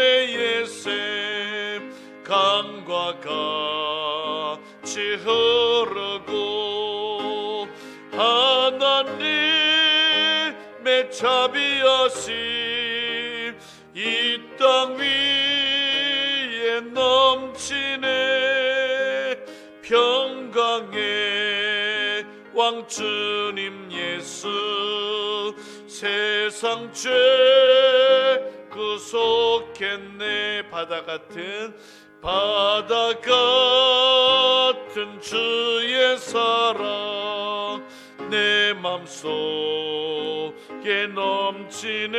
은혜의 샘 강과 같이 흐르고 하나님의 자비하심 이 땅 위에 넘치네. 평강의 왕 주님 예수 세상 죄 구속했네. 바다 같은 주의 사랑 내 맘속에 넘치네.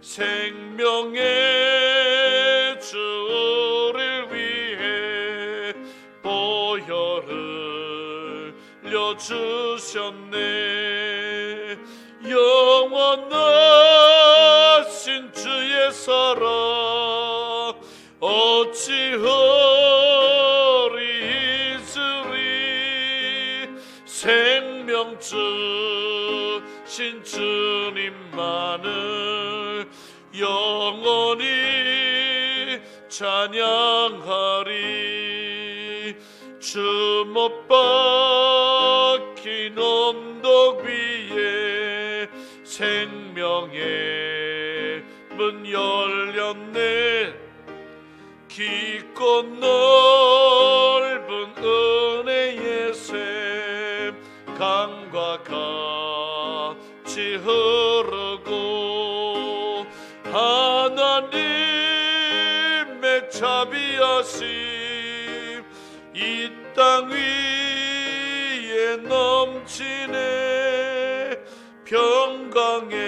생명의 주를 위해 보혈을 흘려주셨네. 영원하신 주의 사랑 어찌 허리 잊으리. 생명 주신 주님만을 영원히 찬양하리. 주 못 박힌 언덕 위에 생명의 문 열렸네. 깊고 넓은 은혜의 샘 강과 같이 흐르고 하나님의 자비하심 이 땅 위에 넘치네. 평강의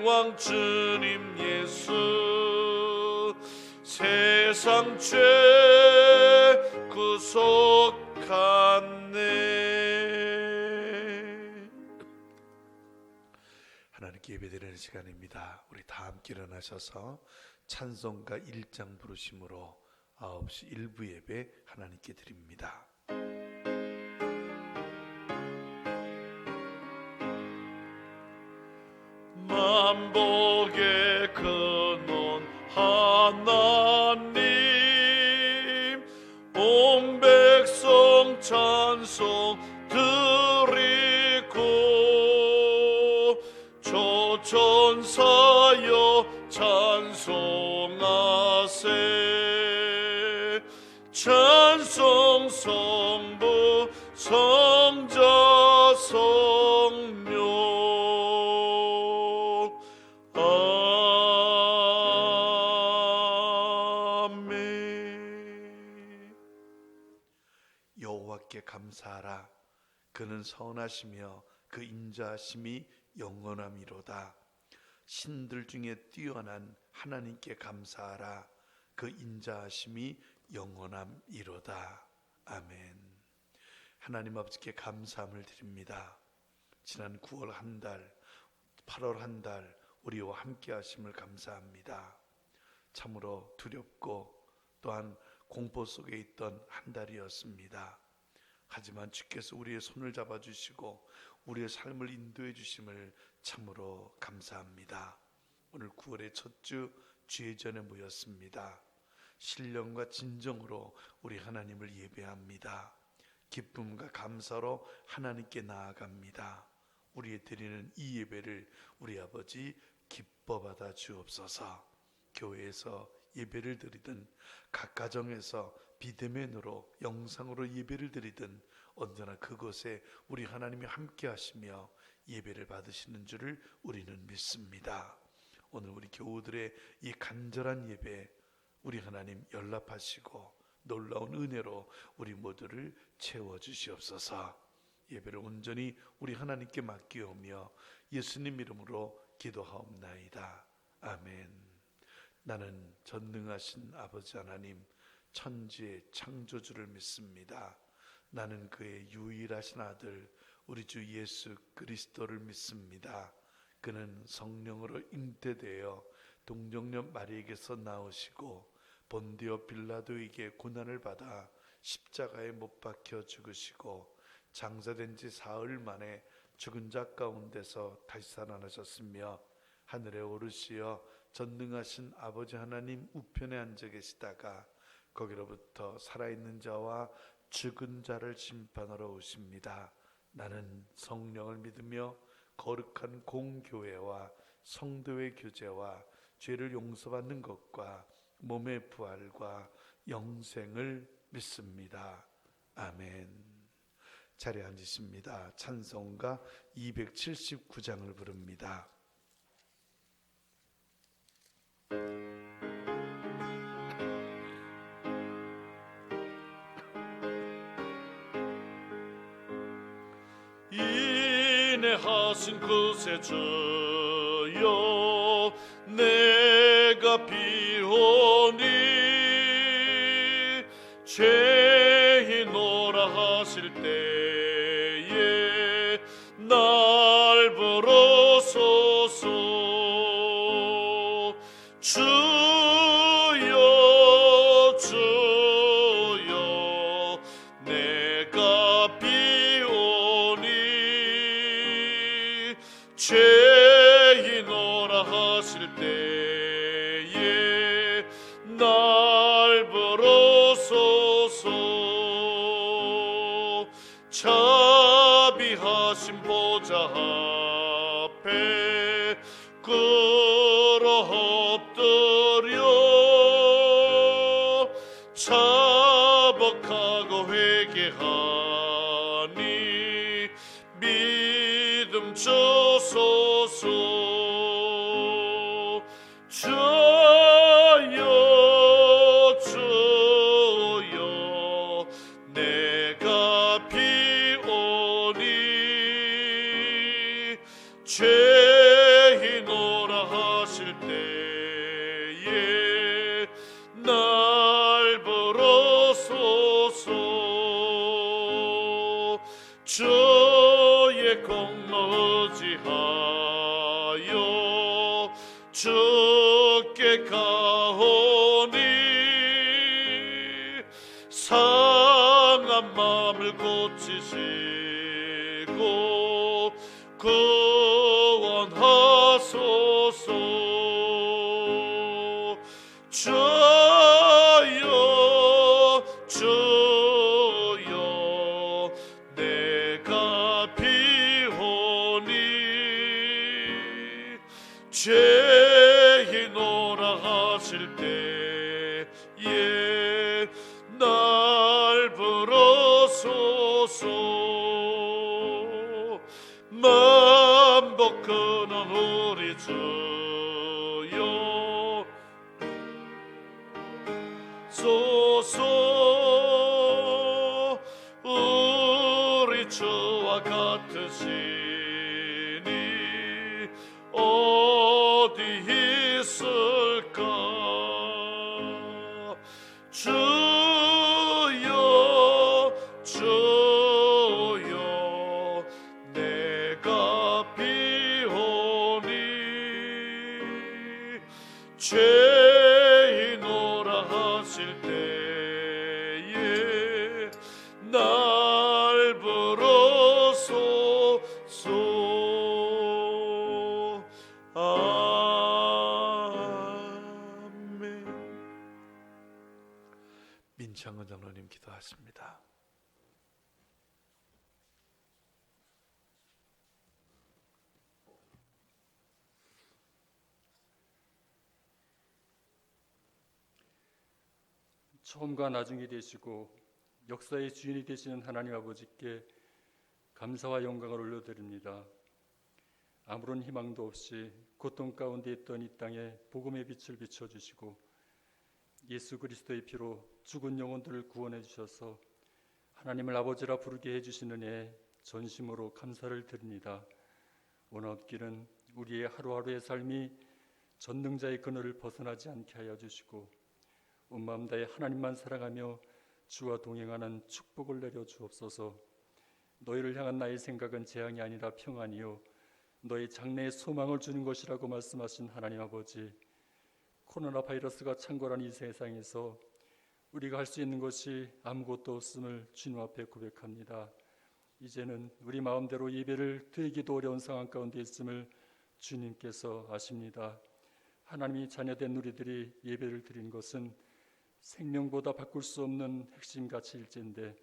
왕 주님 예수 세상 죄 구속하네. 하나님께 예배드리는 시간입니다. 우리 다 함께 일어나셔서 찬송가 1장 부르심으로 9시 1부 예배 하나님께 드립니다. 만복의 근원 하나님 온 백성 찬송 드리고 조천사여 찬송하세. 찬송 성부 성자 성령 아멘. 여호와께 감사하라. 그는 선하시며 그 인자하심이 영원함이로다. 신들 중에 뛰어난 하나님께 감사하라. 그 인자하심이 영원함이로다. 아멘. 하나님 아버지께 감사함을 드립니다. 지난 9월 한 달, 8월 한 달 우리와 함께 하심을 감사합니다. 참으로 두렵고 또한 공포 속에 있던 한 달이었습니다. 하지만 주께서 우리의 손을 잡아주시고 우리의 삶을 인도해 주심을 참으로 감사합니다. 오늘 9월의 첫 주 주의전에 모였습니다. 신령과 진정으로 우리 하나님을 예배합니다. 기쁨과 감사로 하나님께 나아갑니다. 우리의 드리는 이 예배를 우리 아버지 기뻐 받아 주옵소서. 교회에서 예배를 드리든 각 가정에서 비대면으로 영상으로 예배를 드리든 언제나 그곳에 우리 하나님이 함께 하시며 예배를 받으시는 줄을 우리는 믿습니다. 오늘 우리 교우들의 이 간절한 예배 우리 하나님 연락하시고 놀라운 은혜로 우리 모두를 채워주시옵소서. 예배를 온전히 우리 하나님께 맡기오며 예수님 이름으로 기도하옵나이다. 아멘. 나는 전능하신 아버지 하나님 천지의 창조주를 믿습니다. 나는 그의 유일하신 아들 우리 주 예수 그리스도를 믿습니다. 그는 성령으로 잉태되어 동정녀 마리에게서 나오시고 본디오 빌라도에게 고난을 받아 십자가에 못 박혀 죽으시고 장사된 지 사흘 만에 죽은 자 가운데서 다시 살아나셨으며 하늘에 오르시어 전능하신 아버지 하나님 우편에 앉아 계시다가 거기로부터 살아있는 자와 죽은 자를 심판하러 오십니다. 나는 성령을 믿으며 거룩한 공교회와 성도의 교제와 죄를 용서받는 것과 몸의 부활과 영생을 믿습니다. 아멘. 자리에 앉으십니다. 찬송가 279장을 부릅니다. 인내하신 그새 주여 내가 비오니 죄인오라 하실 때에 날 부르소서. 주여 주여 내가 비오니 죄인오라 하실 때에 날 부르소서. 자비하신 보좌 앞에 엎드려 자복하고 회개하니 믿음 주소서. 주여 주여 내가 비오니 죄인오라 하실 때에 날 부르소서. 주의 공로 의지하여 주께 가오니 상한 마음을 고치시고 구원하소서. 주여 주여 내가 비오니 죄인오라 하실 때에 날 부르소서. 만복하는 우리 주여 소서. 우리 주와 같으시니 어디 있을까. 주여 주여 내가 비오니 죄인오라 하실 때에 날 부르소서. 아멘. 민창은 장로님 기도하십니다. 처음과 나중이 되시고 역사의 주인이 되시는 하나님 아버지께 감사와 영광을 올려드립니다. 아무런 희망도 없이 고통 가운데 있던 이 땅에 복음의 빛을 비춰주시고 예수 그리스도의 피로 죽은 영혼들을 구원해 주셔서 하나님을 아버지라 부르게 해주시는 애 전심으로 감사를 드립니다. 오늘 앞길은 우리의 하루하루의 삶이 전능자의 그늘을 벗어나지 않게 하여 주시고 온 마음 다해 하나님만 사랑하며 주와 동행하는 축복을 내려 주옵소서. 너희를 향한 나의 생각은 재앙이 아니라 평안이요 너희 장래에 소망을 주는 것이라고 말씀하신 하나님 아버지, 코로나 바이러스가 창궐한 이 세상에서 우리가 할 수 있는 것이 아무것도 없음을 주님 앞에 고백합니다. 이제는 우리 마음대로 예배를 드리기도 어려운 상황 가운데 있음을 주님께서 아십니다. 하나님이 자녀된 우리들이 예배를 드린 것은 생명보다 바꿀 수 없는 핵심 가치일진데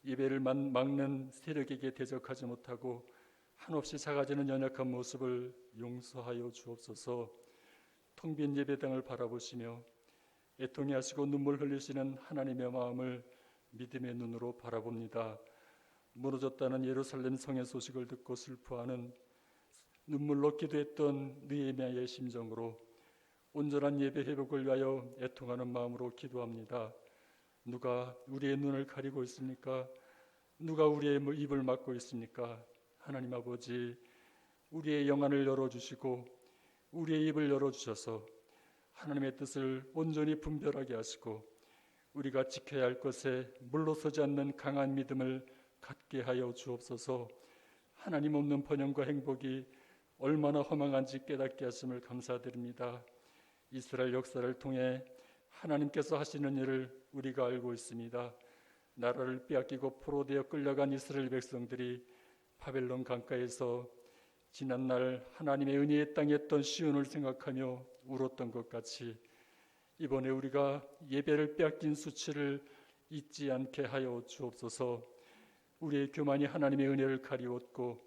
예배를 막는 세력에게 대적하지 못하고 한없이 작아지는 연약한 모습을 용서하여 주옵소서. 텅 빈 예배당을 바라보시며 애통해하시고 눈물 흘리시는 하나님의 마음을 믿음의 눈으로 바라봅니다. 무너졌다는 예루살렘 성의 소식을 듣고 슬퍼하는 눈물로 기도했던 느헤미야의 심정으로 온전한 예배 회복을 위하여 애통하는 마음으로 기도합니다. 누가 우리의 눈을 가리고 있습니까? 누가 우리의 입을 막고 있습니까? 하나님 아버지, 우리의 영안을 열어주시고 우리의 입을 열어주셔서 하나님의 뜻을 온전히 분별하게 하시고 우리가 지켜야 할 것에 물러서지 않는 강한 믿음을 갖게 하여 주옵소서. 하나님 없는 번영과 행복이 얼마나 허망한지 깨닫게 하심을 감사드립니다. 이스라엘 역사를 통해 하나님께서 하시는 일을 우리가 알고 있습니다. 나라를 빼앗기고 포로되어 끌려간 이스라엘 백성들이 바벨론 강가에서 지난날 하나님의 은혜의 땅에 있던 시온을 생각하며 울었던 것 같이 이번에 우리가 예배를 빼앗긴 수치를 잊지 않게 하여 주옵소서. 우리의 교만이 하나님의 은혜를 가리웠고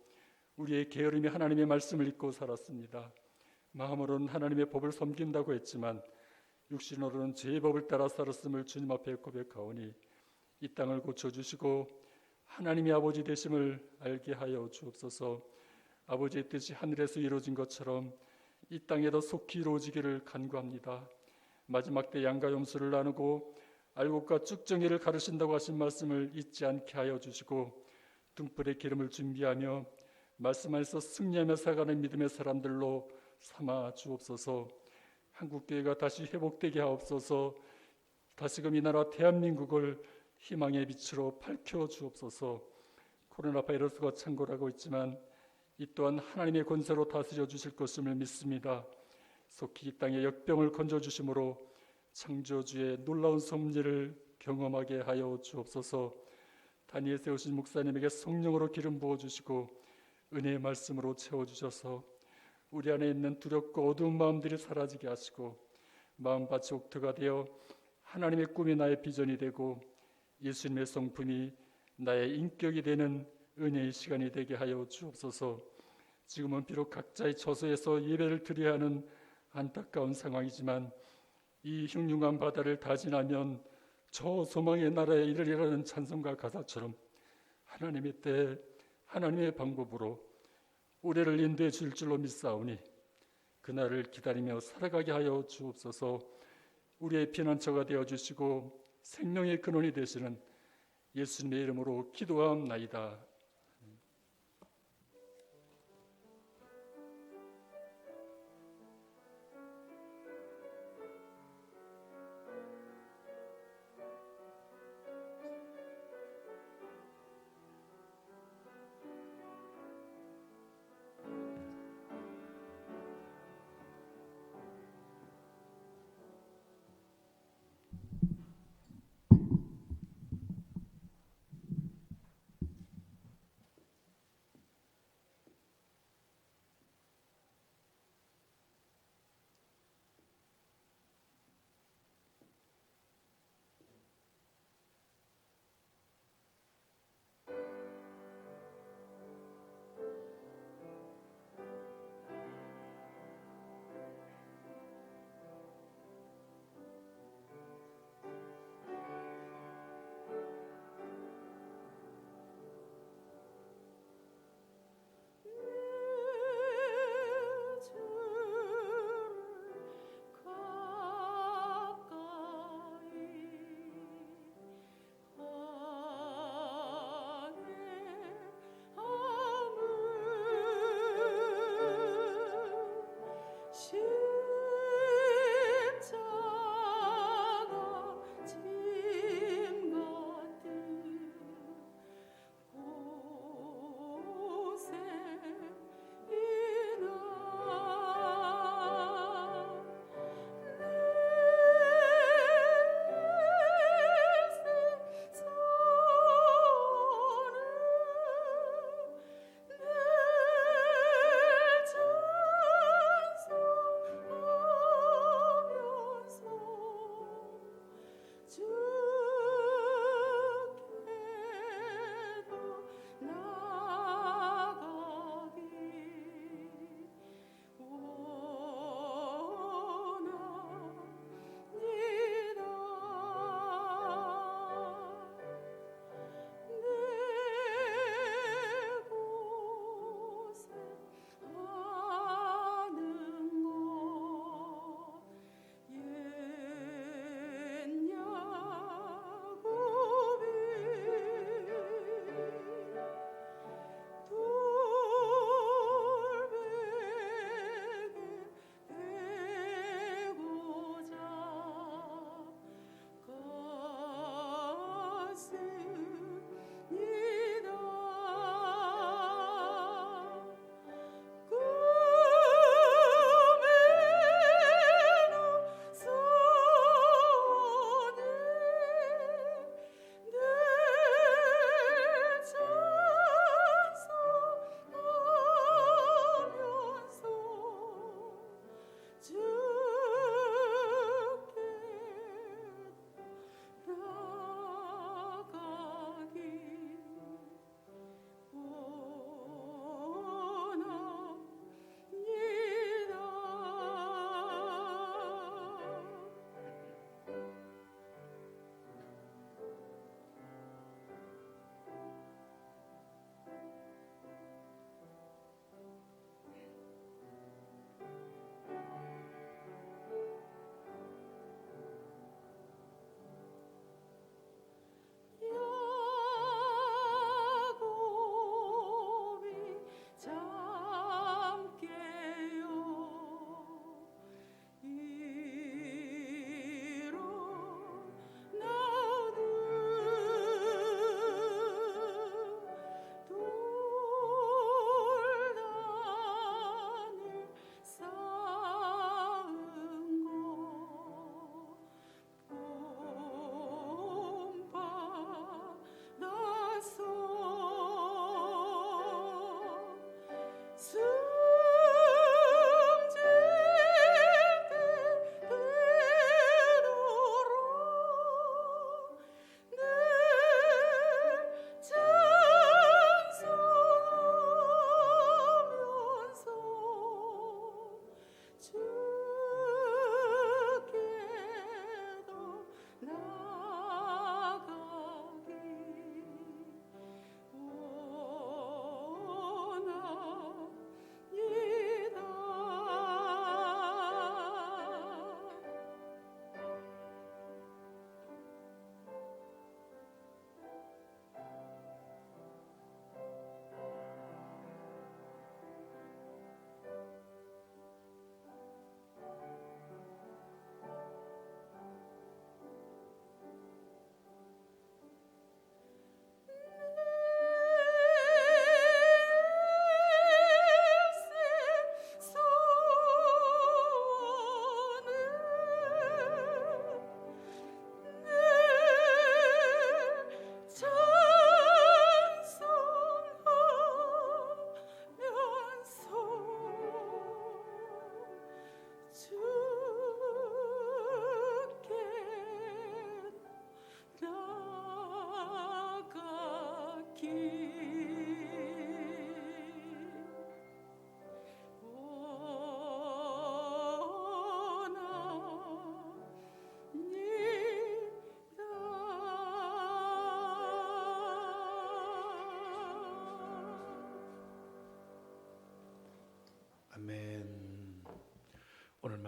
우리의 게으름이 하나님의 말씀을 잊고 살았습니다. 마음으로는 하나님의 법을 섬긴다고 했지만 육신으로는 죄의 법을 따라 살았음을 주님 앞에 고백하오니 이 땅을 고쳐주시고 하나님의 아버지 되심을 알게 하여 주옵소서. 아버지의 뜻이 하늘에서 이루어진 것처럼 이 땅에도 속히 이루어지기를 간구합니다. 마지막 때 양가 염소를 나누고 알곡과 쭉정이를 가르신다고 하신 말씀을 잊지 않게 하여 주시고 등불에 기름을 준비하며 말씀 안에서 승리하며 살아가는 믿음의 사람들로 삼아 주옵소서. 한국교회가 다시 회복되게 하옵소서. 다시금 이 나라 대한민국을 희망의 빛으로 밝혀 주옵소서. 코로나 바이러스가 창궐하고 있지만 이 또한 하나님의 권세로 다스려 주실 것임을 믿습니다. 속히 이 땅의 역병을 건져 주심으로 창조주의 놀라운 섭리를 경험하게 하여 주옵소서. 단위에 세우신 목사님에게 성령으로 기름 부어 주시고 은혜의 말씀으로 채워 주셔서 우리 안에 있는 두렵고 어두운 마음들이 사라지게 하시고 마음밭이 옥토가 되어 하나님의 꿈이 나의 비전이 되고 예수님의 성품이 나의 인격이 되는 은혜의 시간이 되게 하여 주옵소서. 지금은 비록 각자의 처소에서 예배를 드려야 하는 안타까운 상황이지만 이 흉흉한 바다를 다 지나면 저 소망의 나라에 이르리라는 찬송가 가사처럼 하나님의 때 하나님의 방법으로 우리를 인도해 줄 줄로 믿사오니 그날을 기다리며 살아가게 하여 주옵소서. 우리의 피난처가 되어 주시고 생명의 근원이 되시는 예수님의 이름으로 기도하옵나이다.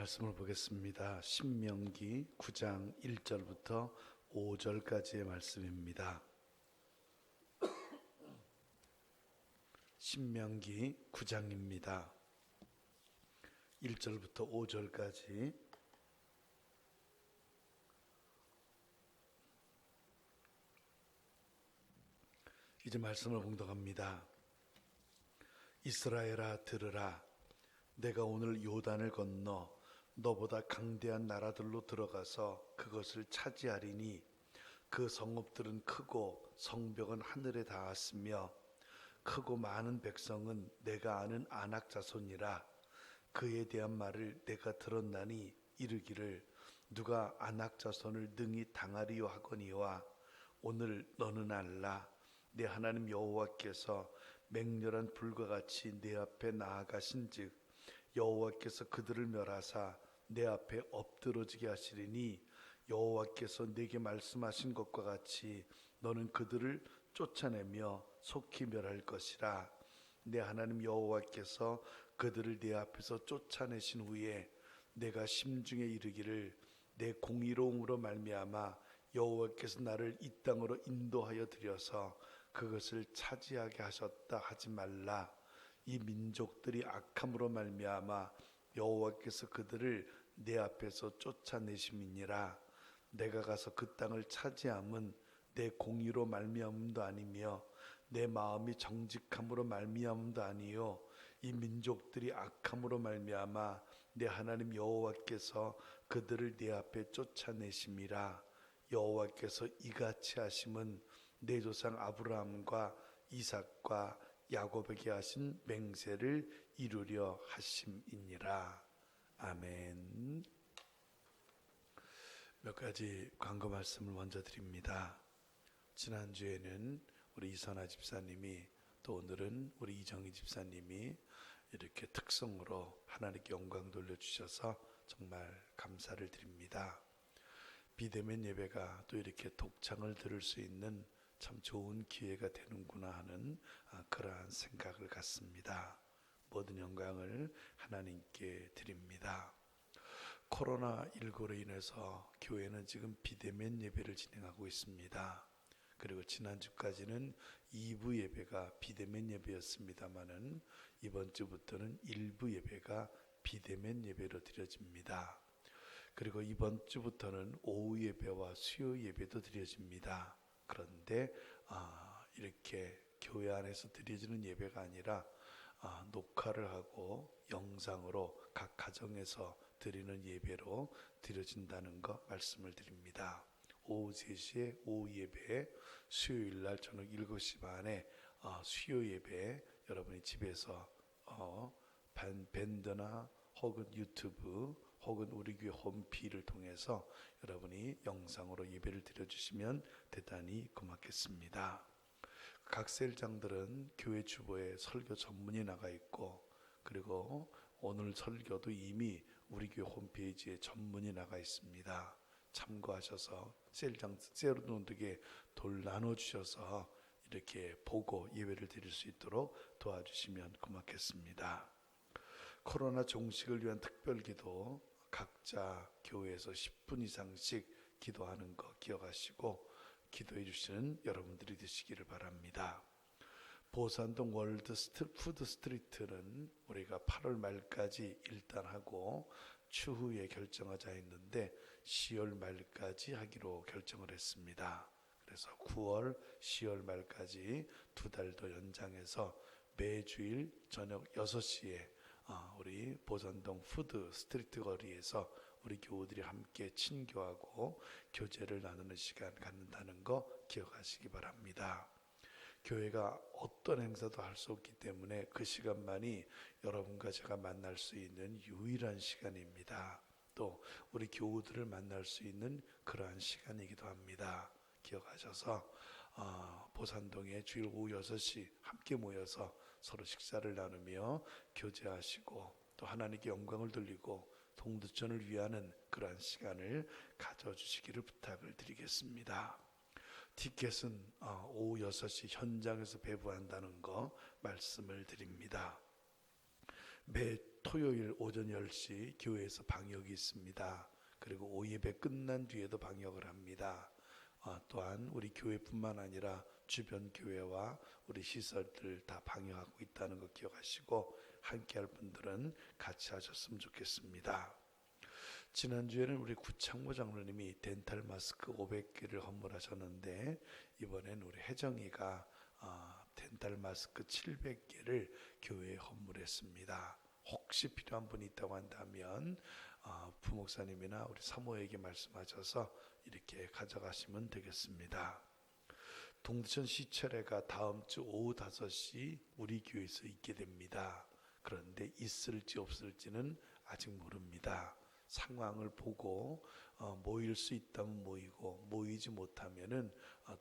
말씀을 보겠습니다. 신명기 9장 1절부터 5절까지의 말씀입니다. 신명기 9장입니다. 1절부터 5절까지. 이제 말씀을 봉독합니다. 이스라엘아 들으라. 내가 오늘 요단을 건너 너보다 강대한 나라들로 들어가서 그것을 차지하리니 그 성읍들은 크고 성벽은 하늘에 닿았으며 크고 많은 백성은 내가 아는 아낙 자손이라. 그에 대한 말을 내가 들었나니 이르기를 누가 아낙 자손을 능히 당하리요 하거니와 오늘 너는 알라. 내 하나님 여호와께서 맹렬한 불과 같이 내 앞에 나아가신즉 여호와께서 그들을 멸하사 내 앞에 엎드러지게 하시리니 여호와께서 내게 말씀하신 것과 같이 너는 그들을 쫓아내며 속히 멸할 것이라. 내 하나님 여호와께서 그들을 내 앞에서 쫓아내신 후에 내가 심중에 이르기를 내 공의로움으로 말미암아 여호와께서 나를 이 땅으로 인도하여 들여서 그것을 차지하게 하셨다 하지 말라. 이 민족들이 악함으로 말미암아 여호와께서 그들을 내 앞에서 쫓아내심이니라. 내가 가서 그 땅을 차지함은 내 공의로 말미암음도 아니며 내 마음이 정직함으로 말미암음도 아니요 이 민족들이 악함으로 말미암아 내 하나님 여호와께서 그들을 내 앞에 쫓아내심이라. 여호와께서 이같이 하심은 내 조상 아브라함과 이삭과 야곱에게 하신 맹세를 이루려 하심이니라. 아멘. 몇 가지 광고 말씀을 먼저 드립니다. 지난주에는 우리 이선아 집사님이, 또 오늘은 우리 이정희 집사님이 이렇게 특성으로 하나님께 영광 돌려주셔서 정말 감사를 드립니다. 비대면 예배가 또 이렇게 독창을 들을 수 있는 참 좋은 기회가 되는구나 하는 그러한 생각을 갖습니다. 모든 영광을 하나님께 드립니다. 코로나19로 인해서 교회는 지금 비대면 예배를 진행하고 있습니다. 그리고 지난주까지는 2부 예배가 비대면 예배였습니다마는 이번 주부터는 1부 예배가 비대면 예배로 드려집니다. 그리고 이번 주부터는 오후 예배와 수요 예배도 드려집니다. 그런데 이렇게 교회 안에서 드려지는 예배가 아니라 녹화를 하고 영상으로 각 가정에서 드리는 예배로 드려진다는 거 말씀을 드립니다. 오후 3시에 오후 예배, 수요일날 저녁 7시 반에 수요 예배, 여러분이 집에서 밴드나 혹은 유튜브 혹은 우리 교회 홈피를 통해서 여러분이 영상으로 예배를 드려주시면 대단히 고맙겠습니다. 각 셀장들은 교회 주보에 설교 전문이 나가 있고, 그리고 오늘 설교도 이미 우리 교회 홈페이지에 전문이 나가 있습니다. 참고하셔서 셀장 셀로들에게 돌 나눠주셔서 이렇게 보고 예배를 드릴 수 있도록 도와주시면 고맙겠습니다. 코로나 종식을 위한 특별기도 각자 교회에서 10분 이상씩 기도하는 거 기억하시고 기도해 주시는 여러분들이 되시기를 바랍니다. 보산동 월드 푸드 스트리트는 우리가 8월 말까지 일단 하고 추후에 결정하자 했는데 10월 말까지 하기로 결정을 했습니다. 그래서 9월, 10월 말까지 2달 더 연장해서 매주일 저녁 6시에 우리 보산동 푸드 스트리트 거리에서 우리 교우들이 함께 친교하고 교제를 나누는 시간 갖는다는 거 기억하시기 바랍니다. 교회가 어떤 행사도 할 수 없기 때문에 그 시간만이 여러분과 제가 만날 수 있는 유일한 시간입니다. 또 우리 교우들을 만날 수 있는 그러한 시간이기도 합니다. 기억하셔서 보산동에 주일 오후 6시 함께 모여서 서로 식사를 나누며 교제하시고 또 하나님께 영광을 돌리고 동두천을 위하는 그러한 시간을 가져주시기를 부탁을 드리겠습니다. 티켓은 오후 6시 현장에서 배부한다는 거 말씀을 드립니다. 매 토요일 오전 10시 교회에서 방역이 있습니다. 그리고 오예배 끝난 뒤에도 방역을 합니다. 또한 우리 교회뿐만 아니라 주변 교회와 우리 시설들 다 방역하고 있다는 거 기억하시고 함께할 분들은 같이 하셨으면 좋겠습니다. 지난주에는 우리 구창모 장로님이 덴탈 마스크 500개를 헌물하셨는데 이번엔 우리 혜정이가 덴탈 마스크 700개를 교회에 헌물했습니다. 혹시 필요한 분이 있다고 한다면 부목사님이나 우리 사모에게 말씀하셔서 이렇게 가져가시면 되겠습니다. 동두천 시철회가 다음 주 오후 5시 우리 교회에서 있게 됩니다. 그런데 있을지 없을지는 아직 모릅니다. 상황을 보고 모일 수 있다면 모이고 모이지 못하면은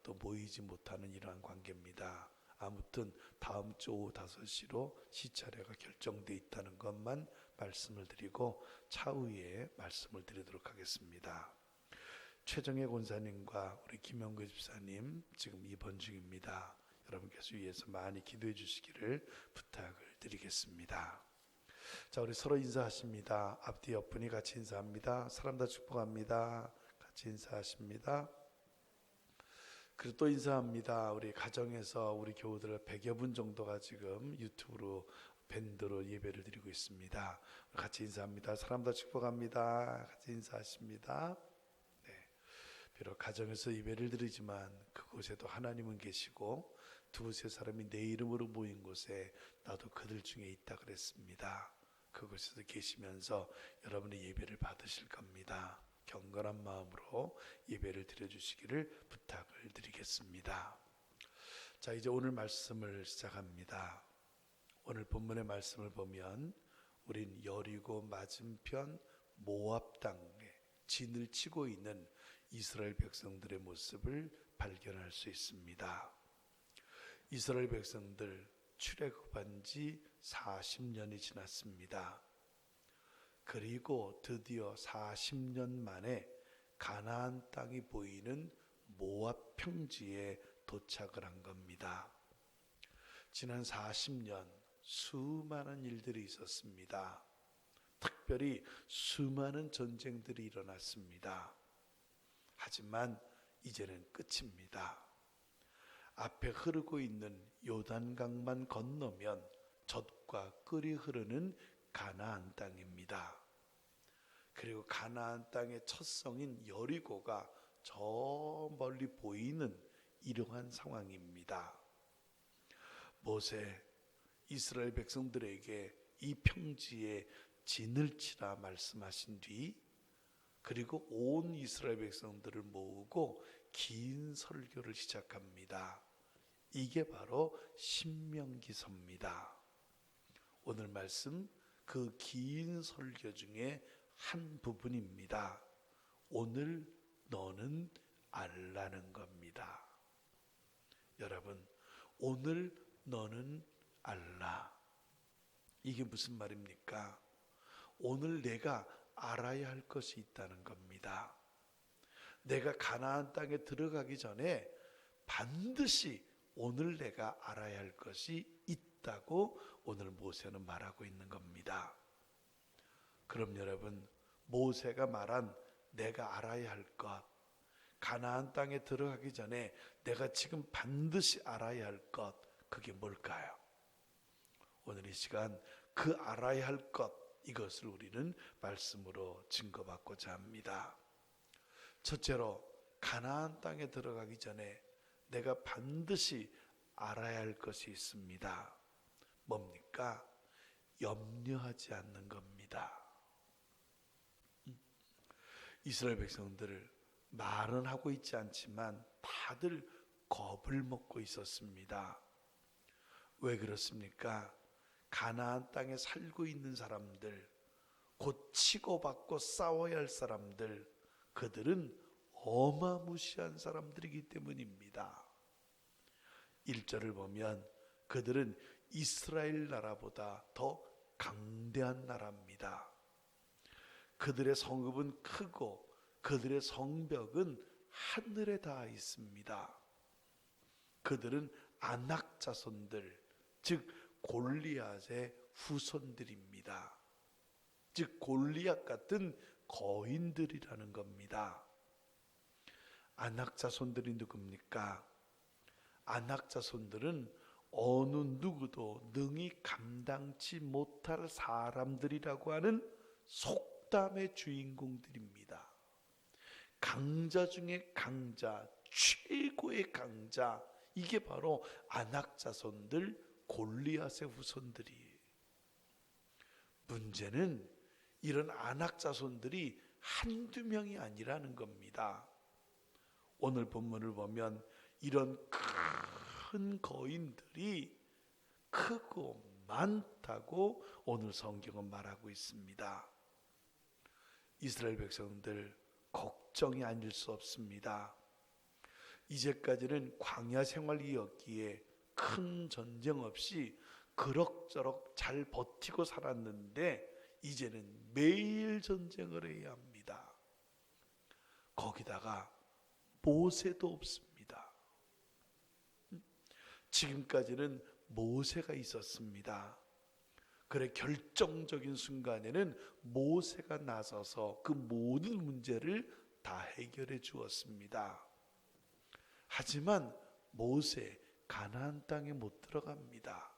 또 모이지 못하는 이러한 관계입니다. 아무튼 다음 주 오후 5시로 시차례가 결정돼 있다는 것만 말씀을 드리고 차후에 말씀을 드리도록 하겠습니다. 최정혜 권사님과 우리 김영구 집사님 지금 입원 중입니다. 여러분께서 위해서 많이 기도해 주시기를 부탁을 드리겠습니다. 자, 우리 서로 인사하십니다. 앞뒤 옆분이 같이 인사합니다. 사람 다 축복합니다. 같이 인사하십니다. 그리고 또 인사합니다. 우리 가정에서 우리 교우들 100여 분 정도가 지금 유튜브로 밴드로 예배를 드리고 있습니다. 같이 인사합니다. 사람 다 축복합니다. 같이 인사하십니다. 네, 비록 가정에서 예배를 드리지만 그곳에도 하나님은 계시고 두세 사람이 내 이름으로 모인 곳에 나도 그들 중에 있다 그랬습니다. 그곳에서 계시면서 여러분의 예배를 받으실 겁니다. 경건한 마음으로 예배를 드려주시기를 부탁을 드리겠습니다. 자, 이제 오늘 말씀을 시작합니다. 오늘 본문의 말씀을 보면 우린 여리고 맞은편 모압 땅에 진을 치고 있는 이스라엘 백성들의 모습을 발견할 수 있습니다. 이스라엘 백성들 출애굽한 지 40년이 지났습니다. 그리고 드디어 40년 만에 가나안 땅이 보이는 모압 평지에 도착을 한 겁니다. 지난 40년 수많은 일들이 있었습니다. 특별히 수많은 전쟁들이 일어났습니다. 하지만 이제는 끝입니다. 앞에 흐르고 있는 요단강만 건너면 젖과 꿀이 흐르는 가나안 땅입니다. 그리고 가나안 땅의 첫 성인 여리고가 저 멀리 보이는 이러한 상황입니다. 모세 이스라엘 백성들에게 이 평지에 진을 치라 말씀하신 뒤 그리고 온 이스라엘 백성들을 모으고 긴 설교를 시작합니다. 이게 바로 신명기서입니다. 오늘 말씀 그 긴 설교 중에 한 부분입니다. 오늘 너는 알라는 겁니다. 여러분, 오늘 너는 알라. 이게 무슨 말입니까? 오늘 내가 알아야 할 것이 있다는 겁니다. 내가 가나안 땅에 들어가기 전에 반드시 오늘 내가 알아야 할 것이 있다고 오늘 모세는 말하고 있는 겁니다. 그럼 여러분, 모세가 말한 내가 알아야 할 것, 가나안 땅에 들어가기 전에 내가 지금 반드시 알아야 할 것, 그게 뭘까요? 오늘 이 시간 그 알아야 할 것, 이것을 우리는 말씀으로 증거받고자 합니다. 첫째로 가나안 땅에 들어가기 전에 내가 반드시 알아야 할 것이 있습니다. 뭡니까? 염려하지 않는 겁니다. 이스라엘 백성들 말은 하고 있지 않지만 다들 겁을 먹고 있었습니다. 왜 그렇습니까? 가나안 땅에 살고 있는 사람들, 곧 치고받고 싸워야 할 사람들, 그들은 어마무시한 사람들이기 때문입니다. 1절을 보면 그들은 이스라엘 나라보다 더 강대한 나라입니다. 그들의 성읍은 크고 그들의 성벽은 하늘에 닿아 있습니다. 그들은 아낙 자손들, 즉 골리앗의 후손들입니다. 즉 골리앗 같은 거인들이라는 겁니다. 아낙 자손들이 누굽니까? 아낙 자손들은 어느 누구도 능히 감당치 못할 사람들이라고 하는 속담의 주인공들입니다. 강자 중에 강자, 최고의 강자, 이게 바로 아낙 자손들 골리앗의 후손들이에요. 문제는 이런 아낙 자손들이 한두 명이 아니라는 겁니다. 오늘 본문을 보면 이런 큰 거인들이 크고 많다고 오늘 성경은 말하고 있습니다. 이스라엘 백성들 걱정이 아닐 수 없습니다. 이제까지는 광야 생활이었기에 큰 전쟁 없이 그럭저럭 잘 버티고 살았는데 이제는 매일 전쟁을 해야 합니다. 거기다가 모세도 없습니다. 지금까지는 모세가 있었습니다. 그래 결정적인 순간에는 모세가 나서서 그 모든 문제를 다 해결해 주었습니다. 하지만 모세 가나안 땅에 못 들어갑니다.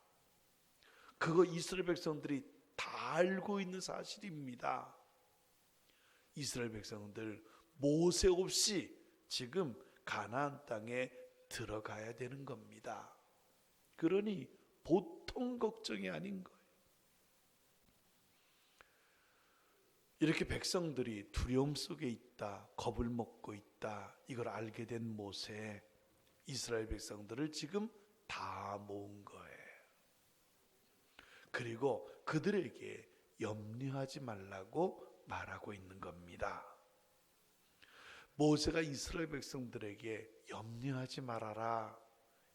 그거 이스라엘 백성들이 다 알고 있는 사실입니다. 이스라엘 백성들 모세 없이 지금 가나안 땅에 들어가야 되는 겁니다. 그러니 보통 걱정이 아닌 거예요. 이렇게 백성들이 두려움 속에 있다, 겁을 먹고 있다, 이걸 알게 된 모세, 이스라엘 백성들을 지금 다 모은 거예요. 그리고 그들에게 염려하지 말라고 말하고 있는 겁니다. 모세가 이스라엘 백성들에게 염려하지 말아라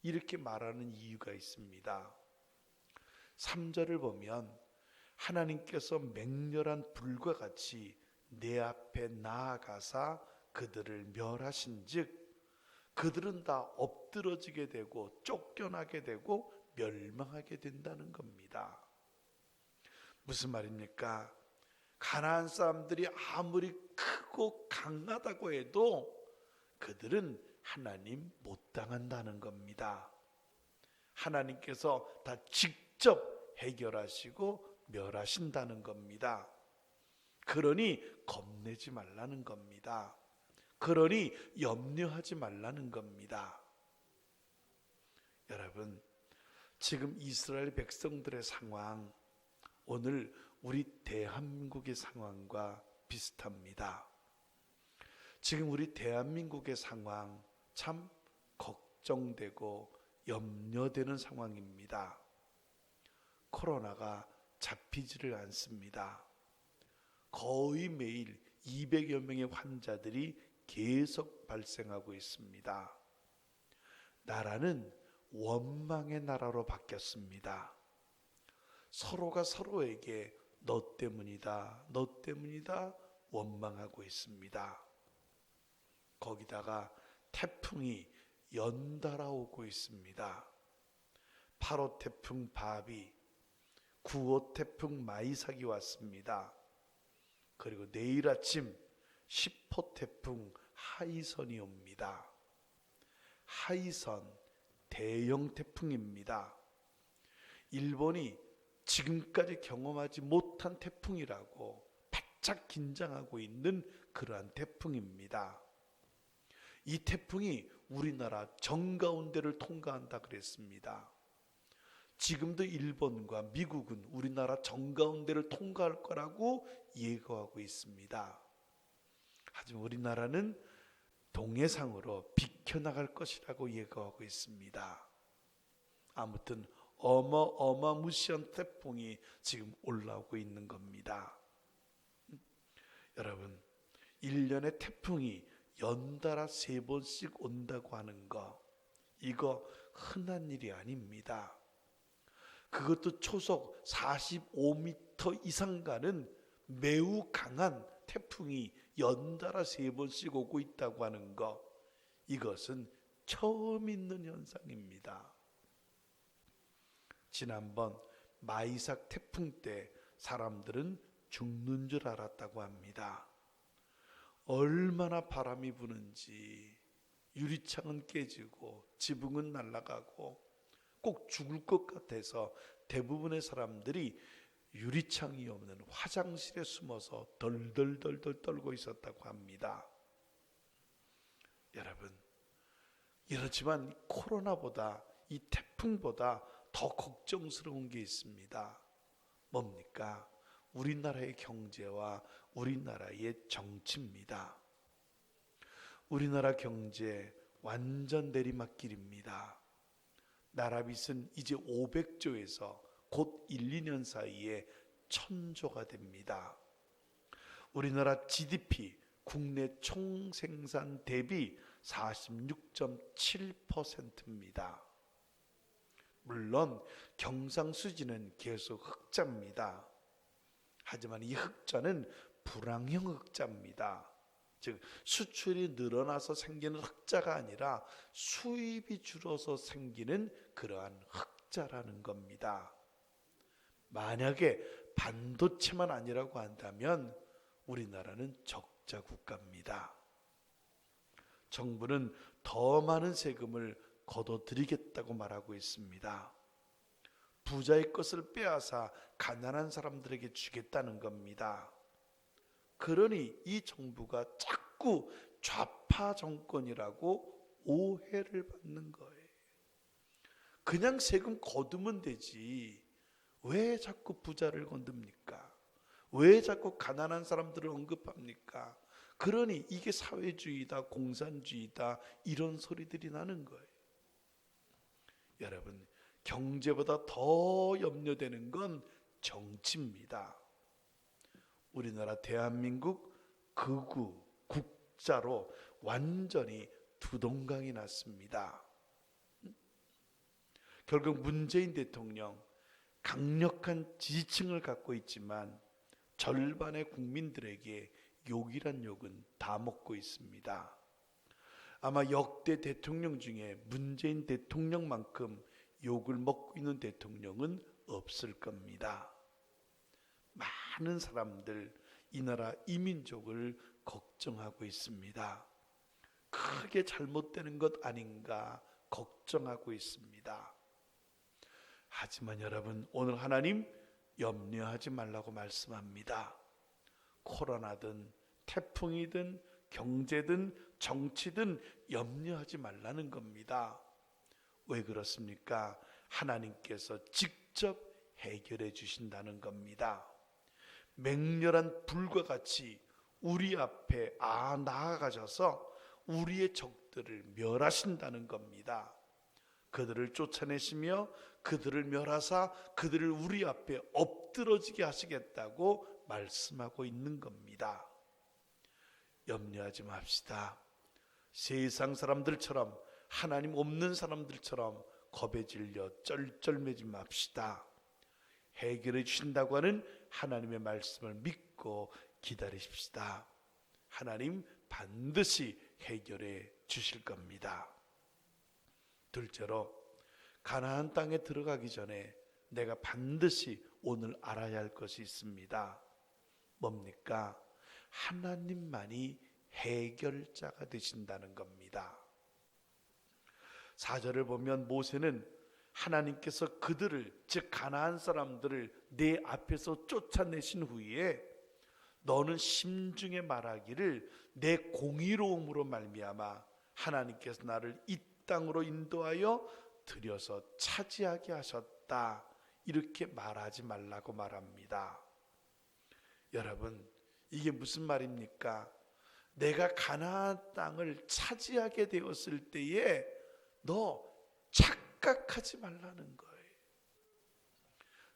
이렇게 말하는 이유가 있습니다. 3절을 보면 하나님께서 맹렬한 불과 같이 내 앞에 나아가사 그들을 멸하신즉 그들은 다 엎드러지게 되고 쫓겨나게 되고 멸망하게 된다는 겁니다. 무슨 말입니까? 가나안 사람들이 아무리 크고 강하다고 해도 그들은 하나님 못 당한다는 겁니다. 하나님께서 다 직접 해결하시고 멸하신다는 겁니다. 그러니 겁내지 말라는 겁니다. 그러니 염려하지 말라는 겁니다. 여러분, 지금 이스라엘 백성들의 상황, 오늘 우리 대한민국의 상황과 비슷합니다. 지금 우리 대한민국의 상황 참 걱정되고 염려되는 상황입니다. 코로나가 잡히지를 않습니다. 거의 매일 200여 명의 환자들이 계속 발생하고 있습니다. 나라는 원망의 나라로 바뀌었습니다. 서로가 서로에게 너 때문이다, 너 때문이다 원망하고 있습니다. 거기다가 태풍이 연달아 오고 있습니다. 8호 태풍 바비, 9호 태풍 마이삭이 왔습니다. 그리고 내일 아침 10호 태풍 하이선이 옵니다. 하이선 대형 태풍입니다. 일본이 지금까지 경험하지 못한 태풍이라고 바짝 긴장하고 있는 그러한 태풍입니다. 이 태풍이 우리나라 정가운데를 통과한다 그랬습니다. 지금도 일본과 미국은 우리나라 정가운데를 통과할 거라고 예고하고 있습니다. 하지만 우리나라는 동해상으로 비켜나갈 것이라고 예고하고 있습니다. 아무튼 어마무시한 태풍이 지금 올라오고 있는 겁니다. 여러분, 1년에 태풍이 연달아 3번씩 온다고 하는 거, 이거 흔한 일이 아닙니다. 그것도 초속 45m 이상 가는 매우 강한 태풍이 연달아 3번씩 오고 있다고 하는 거, 이것은 처음 있는 현상입니다. 지난번 마이삭 태풍 때 사람들은 죽는 줄 알았다고 합니다. 얼마나 바람이 부는지 유리창은 깨지고 지붕은 날아가고 꼭 죽을 것 같아서 대부분의 사람들이 유리창이 없는 화장실에 숨어서 덜덜덜덜 떨고 있었다고 합니다. 여러분, 이렇지만 코로나보다 이 태풍보다 더 걱정스러운 게 있습니다. 뭡니까? 우리나라의 경제와 우리나라의 정치입니다. 우리나라 경제 완전 내리막길입니다. 나라빚은 이제 500조에서 곧 1, 2년 사이에 1000조가 됩니다. 우리나라 GDP, 국내 총생산 대비 46.7%입니다. 물론 경상수지는 계속 흑자입니다. 하지만 이 흑자는 불황형 흑자입니다. 즉 수출이 늘어나서 생기는 흑자가 아니라 수입이 줄어서 생기는 그러한 흑자라는 겁니다. 만약에 반도체만 아니라고 한다면 우리나라는 적자 국가입니다. 정부는 더 많은 세금을 걷어들이겠다고 말하고 있습니다. 부자의 것을 빼앗아 가난한 사람들에게 주겠다는 겁니다. 그러니 이 정부가 자꾸 좌파 정권이라고 오해를 받는 거예요. 그냥 세금 거두면 되지 왜 자꾸 부자를 건듭니까? 왜 자꾸 가난한 사람들을 언급합니까? 그러니 이게 사회주의다, 공산주의다 이런 소리들이 나는 거예요. 여러분, 경제보다 더 염려되는 건 정치입니다. 우리나라 대한민국 극우 국자로 완전히 두동강이 났습니다. 결국 문재인 대통령 강력한 지지층을 갖고 있지만 절반의 국민들에게 욕이란 욕은 다 먹고 있습니다. 아마 역대 대통령 중에 문재인 대통령만큼 욕을 먹고 있는 대통령은 없을 겁니다. 많은 사람들 이 나라 이민족을 걱정하고 있습니다. 크게 잘못되는 것 아닌가 걱정하고 있습니다. 하지만 여러분, 오늘 하나님 염려하지 말라고 말씀합니다. 코로나든 태풍이든 경제든 정치든 염려하지 말라는 겁니다. 왜 그렇습니까? 하나님께서 직접 해결해 주신다는 겁니다. 맹렬한 불과 같이 우리 앞에 나아가셔서 우리의 적들을 멸하신다는 겁니다. 그들을 쫓아내시며 그들을 멸하사 그들을 우리 앞에 엎드러지게 하시겠다고 말씀하고 있는 겁니다. 염려하지 맙시다. 세상 사람들처럼 하나님 없는 사람들처럼 겁에 질려 쩔쩔매지 맙시다. 해결해 주신다고 하는 하나님의 말씀을 믿고 기다리십시다. 하나님 반드시 해결해 주실 겁니다. 둘째로, 가나안 땅에 들어가기 전에 내가 반드시 오늘 알아야 할 것이 있습니다. 뭡니까? 하나님만이 해결자가 되신다는 겁니다. 4절을 보면 모세는 하나님께서 그들을, 즉 가나안 사람들을 내 앞에서 쫓아내신 후에 너는 심중에 말하기를 내 공의로움으로 말미암아 하나님께서 나를 이 땅으로 인도하여 들여서 차지하게 하셨다, 이렇게 말하지 말라고 말합니다. 여러분, 이게 무슨 말입니까? 내가 가나안 땅을 차지하게 되었을 때에 너 착각하지 말라는 거예요.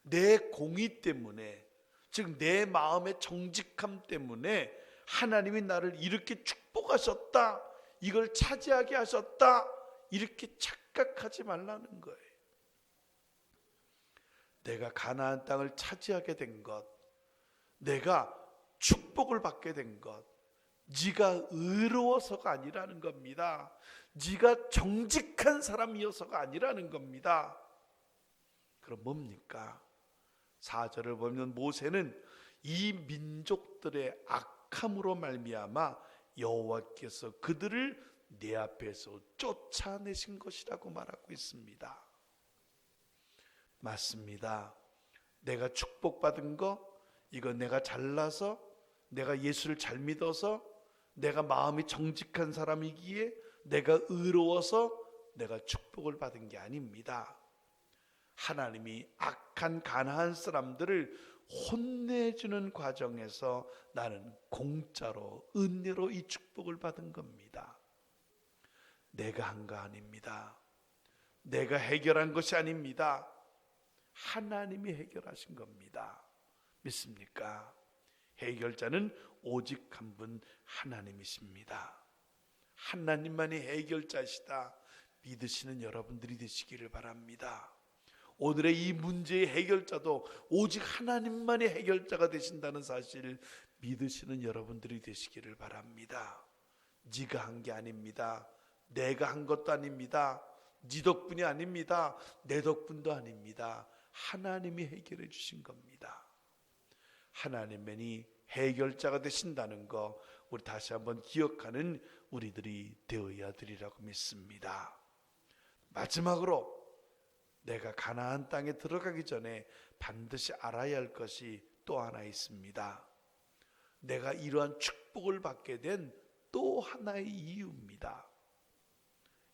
내 공의 때문에, 즉 내 마음의 정직함 때문에 하나님이 나를 이렇게 축복하셨다, 이걸 차지하게 하셨다, 이렇게 착각하지 말라는 거예요. 내가 가나안 땅을 차지하게 된 것, 내가 축복을 받게 된 것, 네가 의로워서가 아니라는 겁니다. 네가 정직한 사람이어서가 아니라는 겁니다. 그럼 뭡니까? 4절을 보면 모세는 이 민족들의 악함으로 말미암아 여호와께서 그들을 내 앞에서 쫓아내신 것이라고 말하고 있습니다. 맞습니다. 내가 축복받은 거, 이거 내가 잘나서, 내가 예수를 잘 믿어서, 내가 마음이 정직한 사람이기에, 내가 의로워서 내가 축복을 받은 게 아닙니다. 하나님이 악한 가나안 사람들을 혼내주는 과정에서 나는 공짜로 은혜로 이 축복을 받은 겁니다. 내가 한 거 아닙니다. 내가 해결한 것이 아닙니다. 하나님이 해결하신 겁니다. 믿습니까? 해결자는 오직 한 분 하나님이십니다. 하나님만이 해결자시다 믿으시는 여러분들이 되시기를 바랍니다. 오늘의 이 문제의 해결자도 오직 하나님만이 해결자가 되신다는 사실 믿으시는 여러분들이 되시기를 바랍니다. 네가 한 게 아닙니다. 내가 한 것도 아닙니다. 네 덕분이 아닙니다. 내 덕분도 아닙니다. 하나님이 해결해 주신 겁니다. 하나님만이 해결자가 되신다는 거 우리 다시 한번 기억하는 우리들이 되어야 되리라고 믿습니다. 마지막으로 내가 가나안 땅에 들어가기 전에 반드시 알아야 할 것이 또 하나 있습니다. 내가 이러한 축복을 받게 된 또 하나의 이유입니다.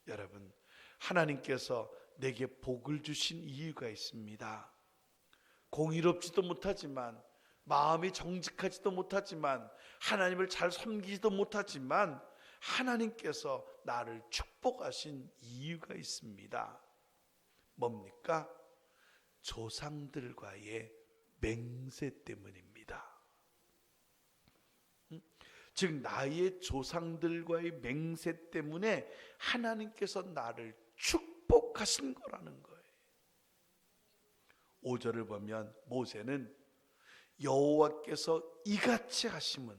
여러분, 하나님께서 내게 복을 주신 이유가 있습니다. 공의롭지도 못하지만, 마음이 정직하지도 못하지만, 하나님을 잘 섬기지도 못하지만 하나님께서 나를 축복하신 이유가 있습니다. 뭡니까? 조상들과의 맹세 때문입니다. 즉 나의 조상들과의 맹세 때문에 하나님께서 나를 축복하신 거라는 거예요. 5절을 보면 모세는 여호와께서 이같이 하심은,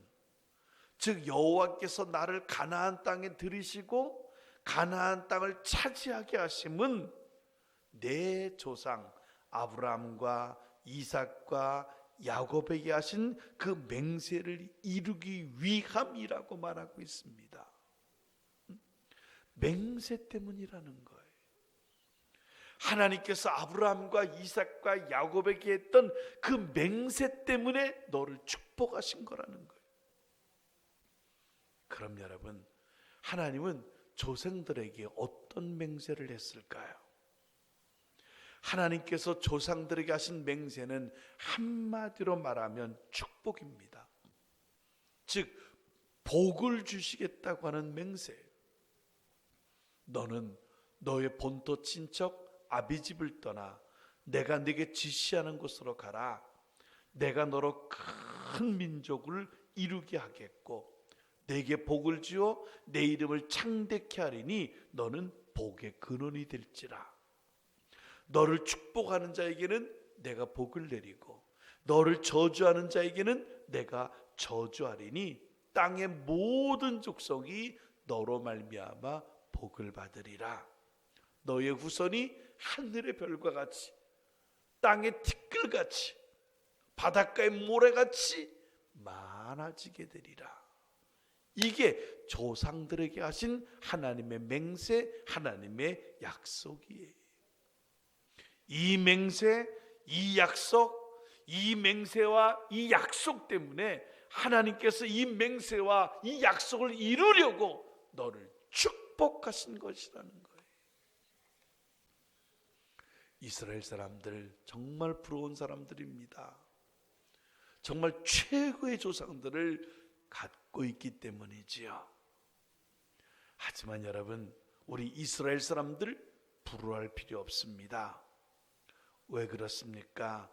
즉 여호와께서 나를 가나안 땅에 들이시고 가나안 땅을 차지하게 하심은 내 조상 아브라함과 이삭과 야곱에게 하신 그 맹세를 이루기 위함이라고 말하고 있습니다. 맹세 때문이라는 거예요. 하나님께서 아브라함과 이삭과 야곱에게 했던 그 맹세 때문에 너를 축복하신 거라는 거예요. 그럼 여러분, 하나님은 조상들에게 어떤 맹세를 했을까요? 하나님께서 조상들에게 하신 맹세는 한마디로 말하면 축복입니다. 즉 복을 주시겠다고 하는 맹세. 너는 너의 본토 친척 아비집을 떠나 내가 네게 지시하는 곳으로 가라. 내가 너로 큰 민족을 이루게 하겠고 네게 복을 주어 내 이름을 창대케 하리니 너는 복의 근원이 될지라. 너를 축복하는 자에게는 내가 복을 내리고 너를 저주하는 자에게는 내가 저주하리니 땅의 모든 족속이 너로 말미암아 복을 받으리라. 너의 후손이 하늘의 별과 같이 땅의 티끌같이 바닷가의 모래같이 많아지게 되리라. 이게 조상들에게 하신 하나님의 맹세, 하나님의 약속이에요. 이 맹세, 이 약속, 이 맹세와 이 약속 때문에 하나님께서 이 맹세와 이 약속을 이루려고 너를 축복하신 것이라는 거예요. 이스라엘 사람들 정말 부러운 사람들입니다. 정말 최고의 조상들을 갖고 있기 때문이지요. 하지만 여러분, 우리 이스라엘 사람들 부러워할 필요 없습니다. 왜 그렇습니까?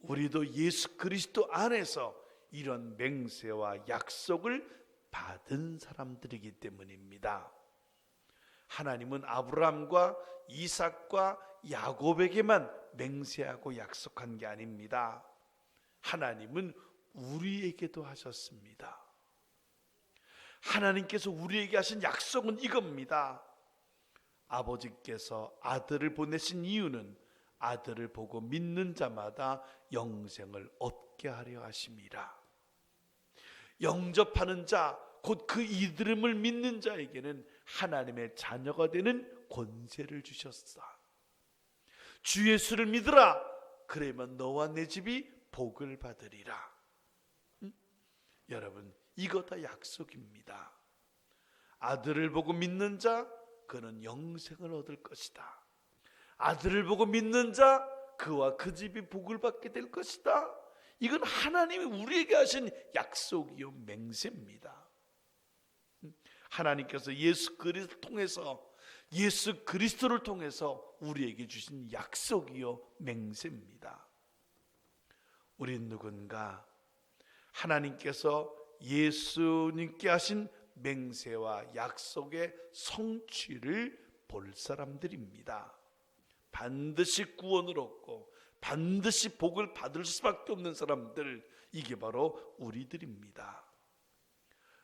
우리도 예수 그리스도 안에서 이런 맹세와 약속을 받은 사람들이기 때문입니다. 하나님은 아브라함과 이삭과 야곱에게만 맹세하고 약속한 게 아닙니다. 하나님은 우리에게도 하셨습니다. 하나님께서 우리에게 하신 약속은 이겁니다. 아버지께서 아들을 보내신 이유는 아들을 보고 믿는 자마다 영생을 얻게 하려 하심이라. 영접하는 자, 곧 그 이름을 믿는 자에게는 하나님의 자녀가 되는 권세를 주셨어. 주 예수를 믿으라. 그러면 너와 내 집이 복을 받으리라. 여러분, 이거 다 약속입니다. 아들을 보고 믿는 자, 그는 영생을 얻을 것이다. 아들을 보고 믿는 자, 그와 그 집이 복을 받게 될 것이다. 이건 하나님이 우리에게 하신 약속이요 맹세입니다. 하나님께서 예수 그리스도를 통해서 우리에게 주신 약속이요 맹세입니다. 우린 누군가 하나님께서 예수님께 하신 맹세와 약속의 성취를 볼 사람들입니다. 반드시 구원을 얻고 반드시 복을 받을 수밖에 없는 사람들, 이게 바로 우리들입니다.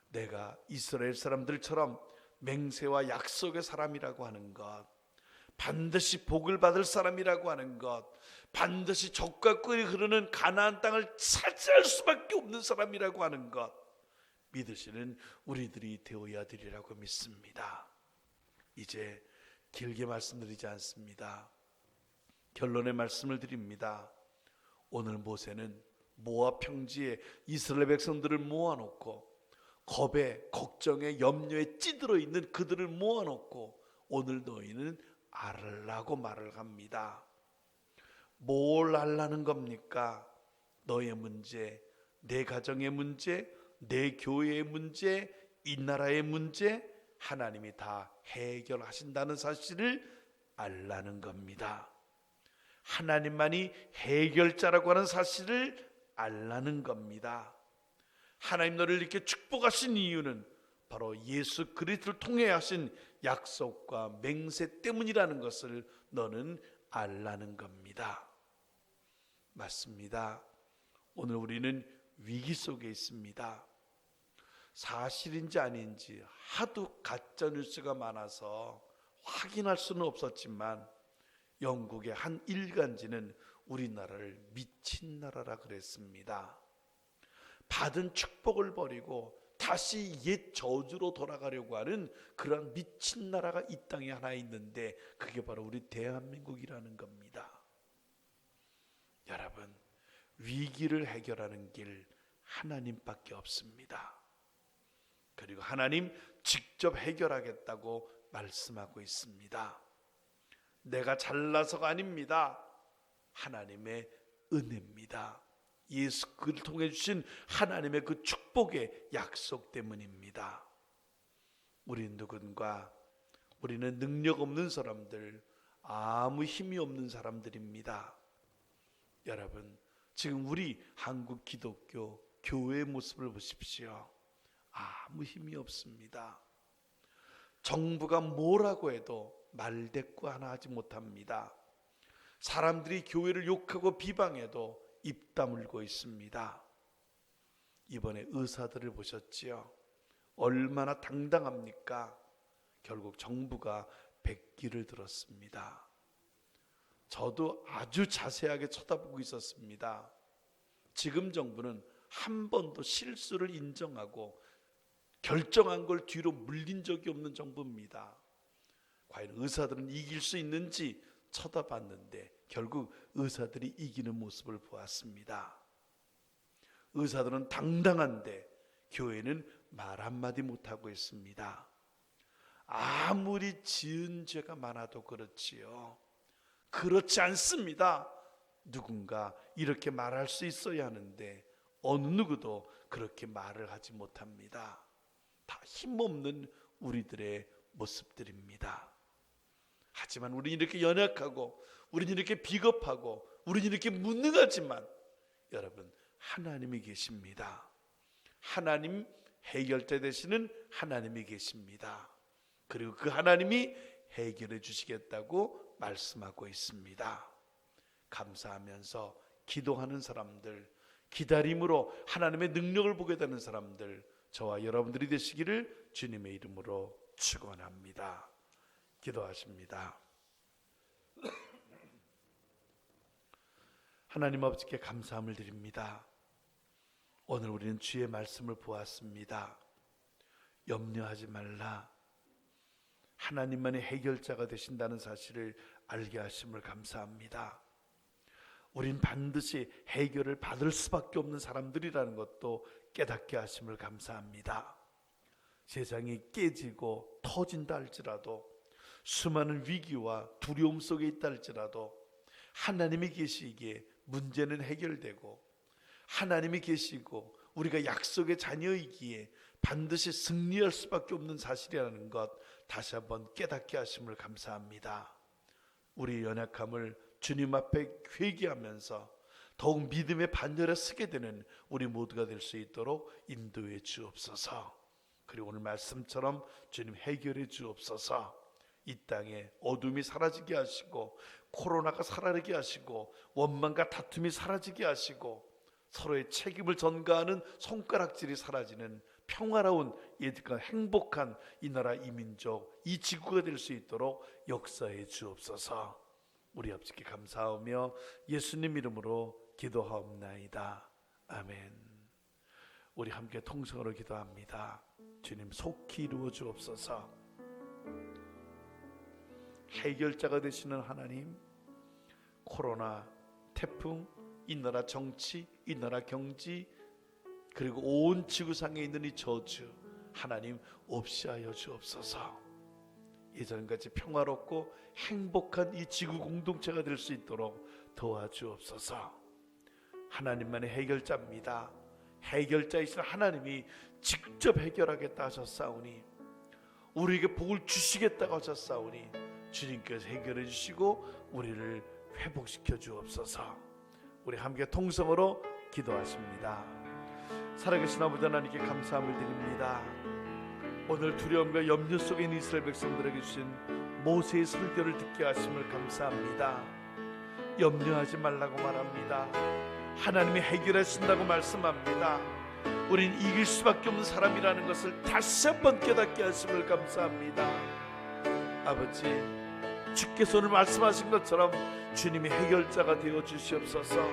내가 이스라엘 사람들처럼 맹세와 약속의 사람이라고 하는 것, 반드시 복을 받을 사람이라고 하는 것, 반드시 젖과 꿀이 흐르는 가나안 땅을 차지할 수밖에 없는 사람이라고 하는 것, 믿으시는 우리들이 되어야 되리라고 믿습니다. 이제 길게 말씀드리지 않습니다. 결론의 말씀을 드립니다. 오늘 모세는 모압 평지에 이스라엘 백성들을 모아놓고 겁에, 걱정에, 염려에 찌들어 있는 그들을 모아놓고 오늘 너희는 알라고 말을 합니다. 뭘 알라는 겁니까? 너의 문제, 내 가정의 문제, 내 교회의 문제, 이 나라의 문제, 하나님이 다 해결하신다는 사실을 알라는 겁니다. 하나님만이 해결자라고 하는 사실을 알라는 겁니다. 하나님 너를 이렇게 축복하신 이유는 바로 예수 그리스도를 통해 하신 약속과 맹세 때문이라는 것을 너는 알라는 겁니다. 맞습니다. 오늘 우리는 위기 속에 있습니다. 사실인지 아닌지 하도 가짜 뉴스가 많아서 확인할 수는 없었지만 영국의 한 일간지는 우리나라를 미친 나라라 그랬습니다. 받은 축복을 버리고 다시 옛 저주로 돌아가려고 하는 그런 미친 나라가 이 땅에 하나 있는데 그게 바로 우리 대한민국이라는 겁니다. 여러분, 위기를 해결하는 길 하나님밖에 없습니다. 그리고 하나님 직접 해결하겠다고 말씀하고 있습니다. 내가 잘나서가 아닙니다. 하나님의 은혜입니다. 예수 그를 통해 주신 하나님의 그 축복의 약속 때문입니다. 우리는 누군가? 우리는 능력 없는 사람들, 아무 힘이 없는 사람들입니다. 여러분, 지금 우리 한국 기독교 교회의 모습을 보십시오. 아무 힘이 없습니다. 정부가 뭐라고 해도 말대꾸 하나 하지 못합니다. 사람들이 교회를 욕하고 비방해도 입 다물고 있습니다. 이번에 의사들을 보셨지요? 얼마나 당당합니까? 결국 정부가 백기를 들었습니다. 저도 아주 자세하게 쳐다보고 있었습니다. 지금 정부는 한 번도 실수를 인정하고 결정한 걸 뒤로 물린 적이 없는 정부입니다. 과연 의사들은 이길 수 있는지 쳐다봤는데 결국 의사들이 이기는 모습을 보았습니다. 의사들은 당당한데 교회는 말 한마디 못하고 있습니다. 아무리 지은 죄가 많아도 그렇지요. 그렇지 않습니다. 누군가 이렇게 말할 수 있어야 하는데 어느 누구도 그렇게 말을 하지 못합니다. 다 힘없는 우리들의 모습들입니다. 하지만 우리는 이렇게 연약하고 우리는 이렇게 비겁하고 우리는 이렇게 무능하지만 여러분, 하나님이 계십니다. 하나님 해결자 되시는 하나님이 계십니다. 그리고 그 하나님이 해결해 주시겠다고 말씀하고 있습니다. 감사하면서 기도하는 사람들, 기다림으로 하나님의 능력을 보게 되는 사람들, 저와 여러분들이 되시기를 주님의 이름으로 축원합니다. 기도하십니다. 하나님 아버지께 감사함을 드립니다. 오늘 우리는 주의 말씀을 보았습니다. 염려하지 말라. 하나님만이 해결자가 되신다는 사실을 알게 하심을 감사합니다. 우린 반드시 해결을 받을 수밖에 없는 사람들이라는 것도 깨닫게 하심을 감사합니다. 세상이 깨지고 터진다 할지라도, 수많은 위기와 두려움 속에 있다 할지라도 하나님이 계시기에 문제는 해결되고, 하나님이 계시고 우리가 약속의 자녀이기에 반드시 승리할 수밖에 없는 사실이라는 것 다시 한번 깨닫게 하심을 감사합니다. 우리의 연약함을 주님 앞에 회개하면서 더욱 믿음의 반열에 서게 되는 우리 모두가 될 수 있도록 인도해 주옵소서. 그리고 오늘 말씀처럼 주님 해결해 주옵소서. 이 땅에 어둠이 사라지게 하시고, 코로나가 사라지게 하시고, 원망과 다툼이 사라지게 하시고, 서로의 책임을 전가하는 손가락질이 사라지는 평화로운 예측과 행복한 이 나라, 이 민족, 이 지구가 될 수 있도록 역사해 주옵소서. 우리 아버지께 감사하며 예수님 이름으로 기도하옵나이다. 아멘. 우리 함께 통성으로 기도합니다. 주님, 속히 이루어 주옵소서. 해결자가 되시는 하나님, 코로나, 태풍, 이 나라 정치, 이 나라 경지, 그리고 온 지구상에 있는 이 저주, 하나님 없이 하여 주옵소서. 예전같이 평화롭고 행복한 이 지구 공동체가 될 수 있도록 도와주옵소서. 하나님만의 해결자입니다. 해결자이신 하나님이 직접 해결하겠다 하셨사오니, 우리에게 복을 주시겠다고 하셨사오니, 주님께서 해결해 주시고 우리를 회복시켜 주옵소서. 우리 함께 통성으로 기도하십니다. 살아계신 아버지 하나님께 감사함을 드립니다. 오늘 두려움과 염려 속에 있는 이스라엘 백성들에게 주신 모세의 설교를 듣게 하심을 감사합니다. 염려하지 말라고 말합니다. 하나님이 해결하신다고 말씀합니다. 우린 이길 수밖에 없는 사람이라는 것을 다시 한번 깨닫게 하심을 감사합니다. 아버지, 주께서 오늘 말씀하신 것처럼 주님이 해결자가 되어 주시옵소서.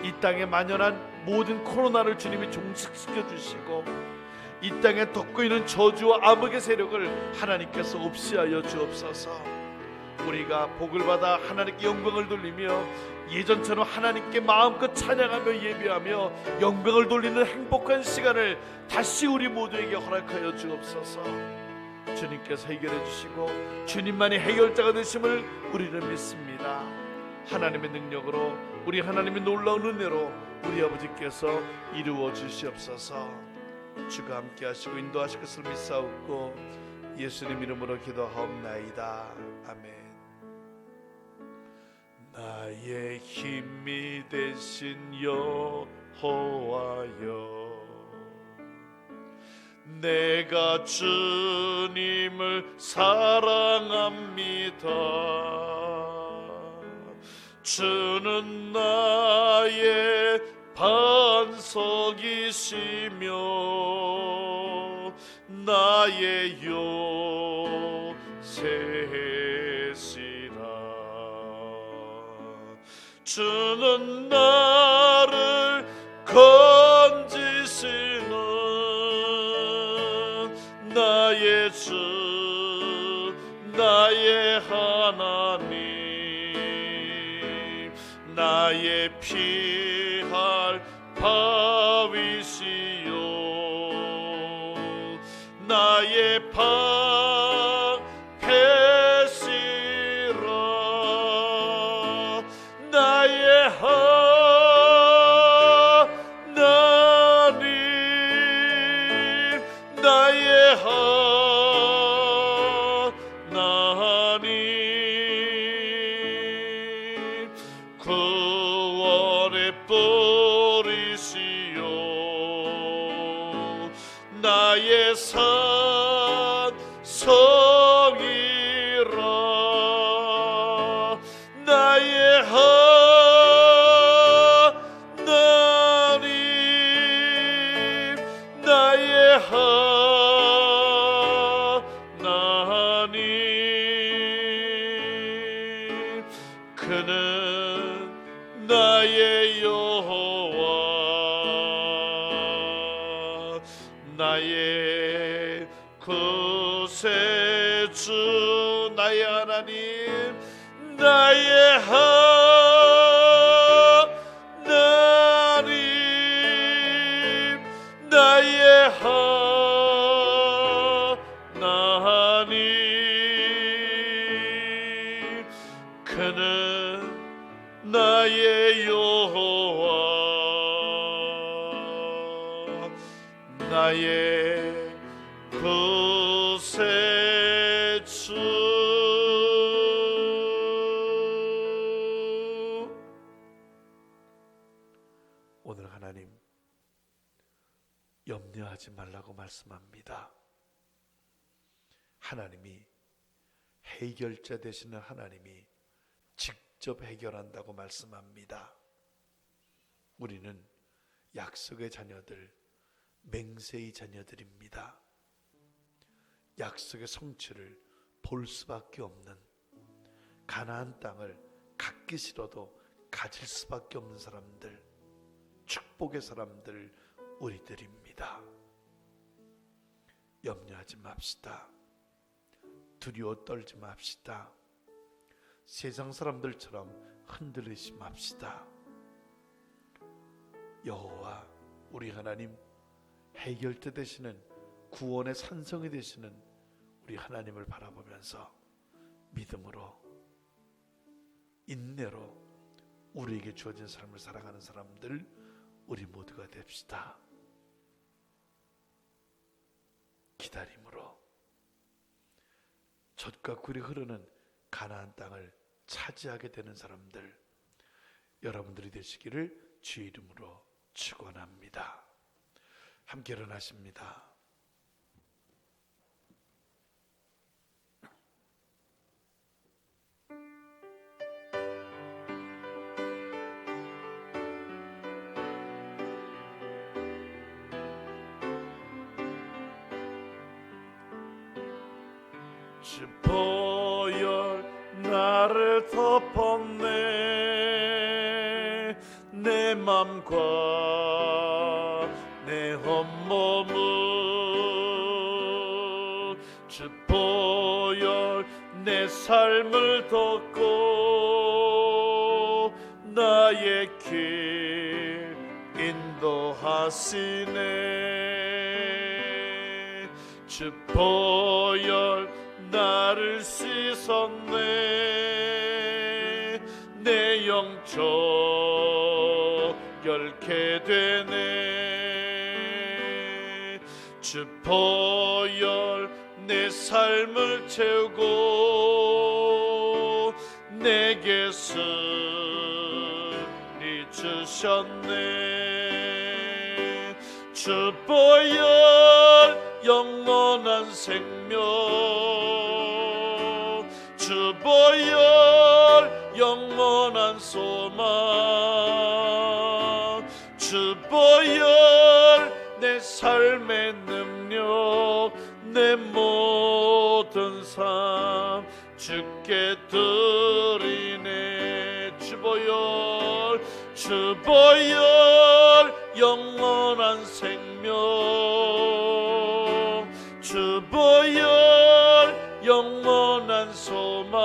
이 땅에 만연한 모든 코로나를 주님이 종식시켜 주시고, 이 땅에 덮고 있는 저주와 암흑의 세력을 하나님께서 없이 하여 주옵소서. 우리가 복을 받아 하나님께 영광을 돌리며 예전처럼 하나님께 마음껏 찬양하며 예배하며 영광을 돌리는 행복한 시간을 다시 우리 모두에게 허락하여 주옵소서. 주님께서 해결해 주시고 주님만이 해결자가 되심을 우리는 믿습니다. 하나님의 능력으로, 우리 하나님의 놀라운 은혜로 우리 아버지께서 이루어 주시옵소서. 주가 함께 하시고 인도하실 것을 믿사옵고 예수님 이름으로 기도하옵나이다. 아멘. 나의 힘이 되신 여호와여, 내가 주님을 사랑합니다. 주는 나의 반석이시며 나의 요새시라. 주는 나를 건지시는 나의 주, 나의 하나님, 나의 피할 바위시요 나의 방패시라. 나의 하나님, 나의 하나님, 구원의 뿌리시요 나의 산 구세주 나의 하나님 나의 하나님 나의 하나님 그는 나의 여호와 나의 구세주 오늘 하나님 염려하지 말라고 말씀합니다. 하나님이 해결자 되시는 하나님이 직접 해결한다고 말씀합니다. 우리는 약속의 자녀들, 맹세의 자녀들입니다. 약속의 성취를 볼 수밖에 없는, 가나안 땅을 갖기 싫어도 가질 수밖에 없는 사람들, 축복의 사람들 우리들입니다. 염려하지 맙시다. 두려워 떨지 맙시다. 세상 사람들처럼 흔들리지 맙시다. 여호와 우리 하나님, 해결자 되시는, 구원의 산성이 되시는 우리 하나님을 바라보면서 믿음으로, 인내로 우리에게 주어진 삶을 살아가는 사람들 우리 모두가 됩시다. 기다림으로 젖과 꿀이 흐르는 가나안 땅을 차지하게 되는 사람들 여러분들이 되시기를 주 이름으로 축원합니다. 함께 일어나십니다. 주 보혈 나를 덮었네 내 맘과 내 온몸을 주 보혈 내 삶을 덮고 나의 길 인도하시네 주 보혈 나를 씻었네 내 영적 열게 되네 주 보혈 내 삶을 채우고 내게 승리 주셨네 주 보혈 영원한 생명 주 보혈 영원한 소망 주 보혈 내 삶의 능력 내 모든 삶 주께 드리네 주 보혈 영원한 생명 주 보혈 영원한 소망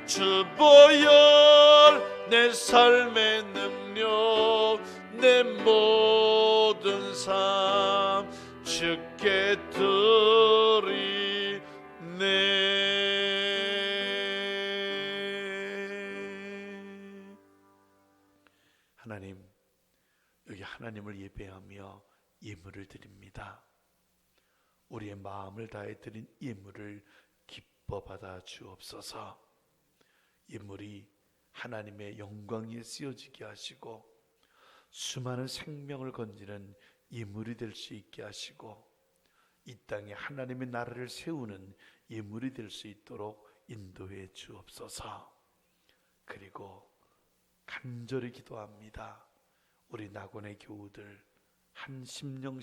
주 보혈 내 삶의 능력 내 모든 삶 주께 드리네. 하나님, 여기 하나님을 예배하며 예물을 드립니다. 우리의 마음을 다해 드린 예물을 기뻐 받아 주옵소서. 예물이 하나님의 영광 위에 쓰여지게 하시고 수많은 생명을 건지는 예물이 될 수 있게 하시고 이 땅에 하나님의 나라를 세우는 예물이 될 수 있도록 인도해 주옵소서. 그리고 간절히 기도합니다. 우리 낙원의 교우들 한 심령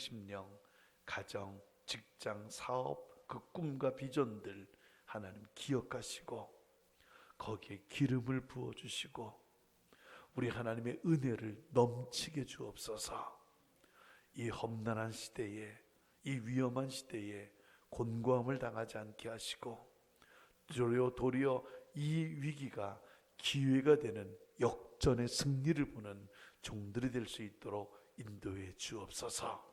가정, 직장, 사업, 그 꿈과 비전들 하나님 기억하시고 거기에 기름을 부어주시고 우리 하나님의 은혜를 넘치게 주옵소서. 이 험난한 시대에 이 위험한 시대에 곤고함을 당하지 않게 하시고 도리어 이 위기가 기회가 되는 역전의 승리를 보는 종들이 될 수 있도록 인도해 주옵소서.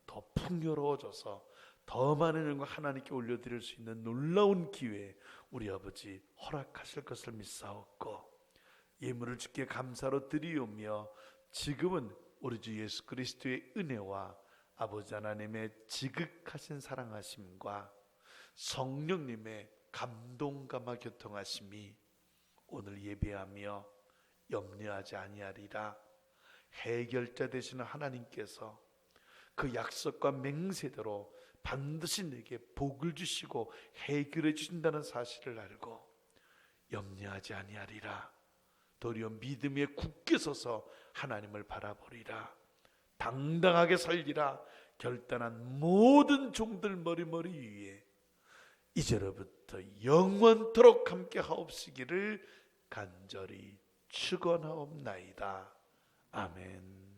더 풍요로워져서 더 많은 영광 하나님께 올려드릴 수 있는 놀라운 기회 우리 아버지 허락하실 것을 믿사옵고 예물을 주께 감사로 드리오며 지금은 우리 주 예수 그리스도의 은혜와 아버지 하나님의 지극하신 사랑하심과 성령님의 감동감화 교통하심이 오늘 예배하며 염려하지 아니하리라. 해결자 되시는 하나님께서 그 약속과 맹세대로 반드시 내게 복을 주시고 해결해 주신다는 사실을 알고 염려하지 아니하리라. 도리어 믿음에 굳게 서서 하나님을 바라보리라. 당당하게 살리라. 결단한 모든 종들 머리머리 위에 이제로부터 영원토록 함께 하옵시기를 간절히 축원하옵나이다. 아멘.